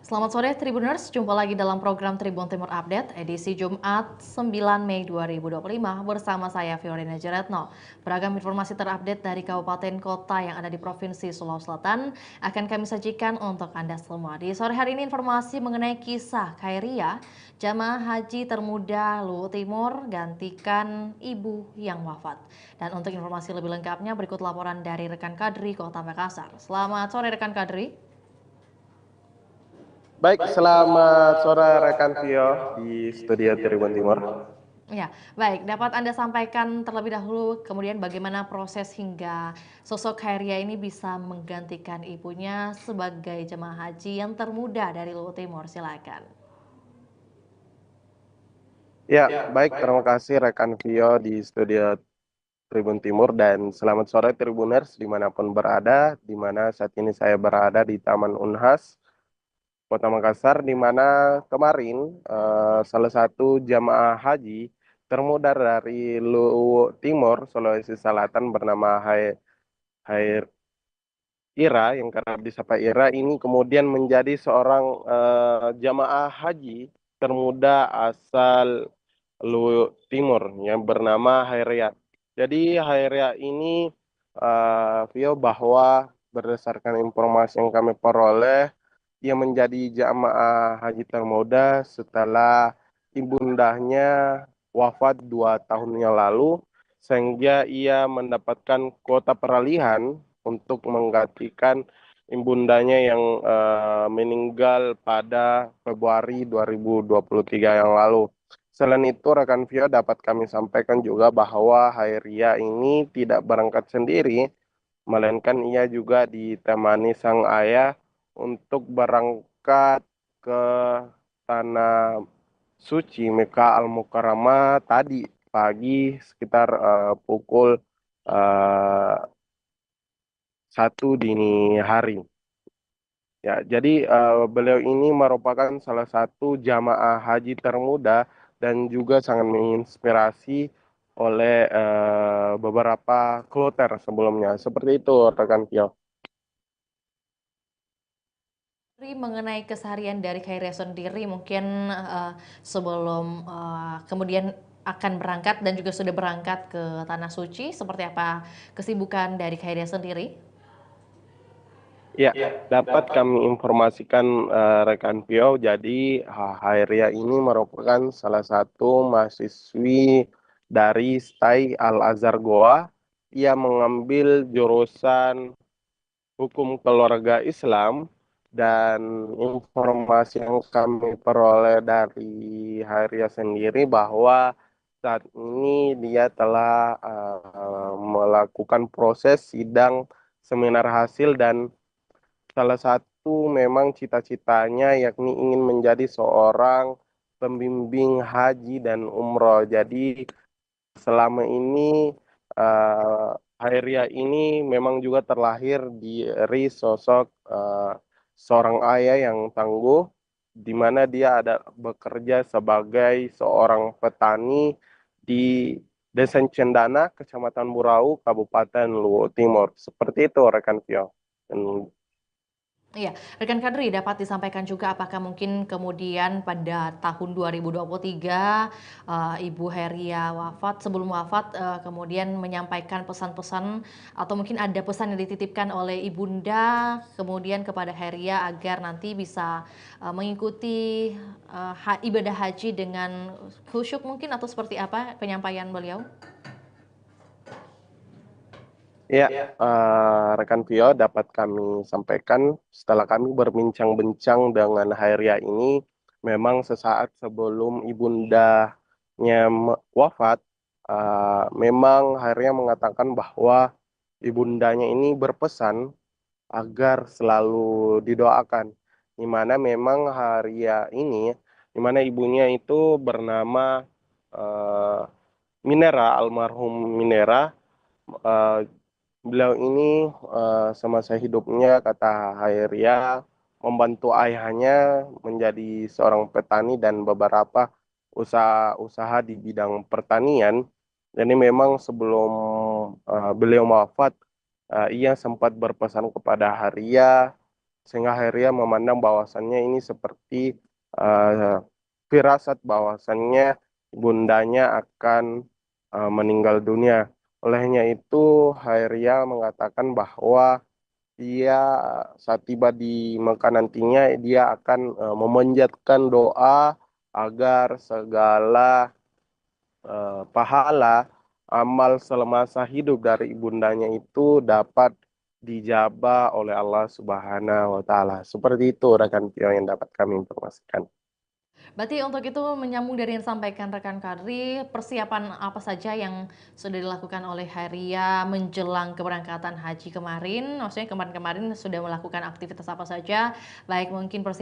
Selamat sore Tribuners, jumpa lagi dalam program Tribun Timur Update edisi Jumat 9 Mei 2025 bersama saya Fiorina Jeretno. Beragam informasi terupdate dari kabupaten kota yang ada di Provinsi Sulawesi Selatan akan kami sajikan untuk Anda semua. Di sore hari ini informasi mengenai kisah Khairia, jamaah haji termuda Luwu Timur gantikan ibu yang wafat. Dan untuk informasi lebih lengkapnya berikut laporan dari rekan Kadri Kota Makassar. Selamat sore rekan Kadri. Baik, selamat sore rekan Vio di studio Tribun Timur. Ya, baik. Dapat Anda sampaikan terlebih dahulu kemudian bagaimana proses hingga sosok Khairia ini bisa menggantikan ibunya sebagai jemaah haji yang termuda dari Luwu Timur. Silakan. Ya, baik, terima kasih rekan Vio di studio Tribun Timur dan selamat sore Tribuners dimanapun berada, di mana saat ini saya berada di Taman Unhas, Kota Makassar, di mana kemarin salah satu jamaah haji termuda dari Luwu Timur, Sulawesi Selatan bernama Hai Ira yang kerap disapa Ira ini kemudian menjadi seorang jamaah haji termuda asal Luwu Timur yang bernama Hairia. Jadi Hairia ini Vio bahwa berdasarkan informasi yang kami peroleh ia menjadi jamaah haji termuda setelah ibundanya wafat 2 tahun yang lalu sehingga ia mendapatkan kuota peralihan untuk menggantikan ibundanya yang meninggal pada Februari 2023 yang lalu. Selain itu, rekan Vio dapat kami sampaikan juga bahwa Hairia ini tidak berangkat sendiri, melainkan ia juga ditemani sang ayah untuk berangkat ke tanah suci Mekah Al-Mukarramah tadi pagi sekitar pukul eh, 1 dini hari. Ya, jadi beliau ini merupakan salah satu jamaah haji termuda dan juga sangat menginspirasi oleh beberapa kloter sebelumnya. Seperti itu, rekan Tio. Mengenai keseharian dari Khairia sendiri mungkin sebelum kemudian akan berangkat dan juga sudah berangkat ke Tanah Suci, seperti apa kesibukan dari Khairia sendiri? Ya, dapat kami informasikan rekan Pio, jadi Hairia ini merupakan salah satu mahasiswi dari STAI Al-Azhar Goa. Ia mengambil jurusan Hukum Keluarga Islam dan informasi yang kami peroleh dari Hairia sendiri bahwa saat ini dia telah melakukan proses sidang seminar hasil dan salah satu memang cita-citanya yakni ingin menjadi seorang pembimbing haji dan umroh. Jadi selama ini Hairia ini memang juga terlahir dari sosok seorang ayah yang tangguh, di mana dia ada bekerja sebagai seorang petani di Desa Cendana, Kecamatan Burau, Kabupaten Luwu Timur. Seperti itu rekan Vio. Dan Iya, rekan Kadri dapat disampaikan juga apakah mungkin kemudian pada tahun 2023 Ibu Heria wafat, sebelum wafat kemudian menyampaikan pesan-pesan atau mungkin ada pesan yang dititipkan oleh ibunda kemudian kepada Heria agar nanti bisa mengikuti ibadah haji dengan khusyuk mungkin atau seperti apa penyampaian beliau? ya, rekan Vio dapat kami sampaikan setelah kami berbincang-bincang dengan Hairia ini, memang sesaat sebelum ibundanya wafat, memang Hairia mengatakan bahwa ibundanya ini berpesan agar selalu didoakan, di mana memang Hairia ini, di mana ibunya itu bernama eh, Minera, almarhum Minera. Eh, Beliau ini semasa hidupnya, kata Hairia, membantu ayahnya menjadi seorang petani dan beberapa usaha-usaha di bidang pertanian. Jadi memang sebelum beliau wafat, ia sempat berpesan kepada Hairia sehingga Haria memandang bahwasannya ini seperti eh, firasat bahwasannya bundanya akan meninggal dunia. Olehnya itu, Haria mengatakan bahwa dia saat tiba di Mekah nantinya dia akan memanjatkan doa agar segala pahala amal semasa hidup dari ibundanya itu dapat dijabah oleh Allah Subhanahu wa taala. Seperti itu rekan Tio yang dapat kami informasikan. Berarti untuk itu menyambung dari yang disampaikan rekan Kadri, persiapan apa saja yang sudah dilakukan oleh Haria menjelang keberangkatan haji kemarin? Maksudnya kemarin-kemarin sudah melakukan aktivitas apa saja? Baik mungkin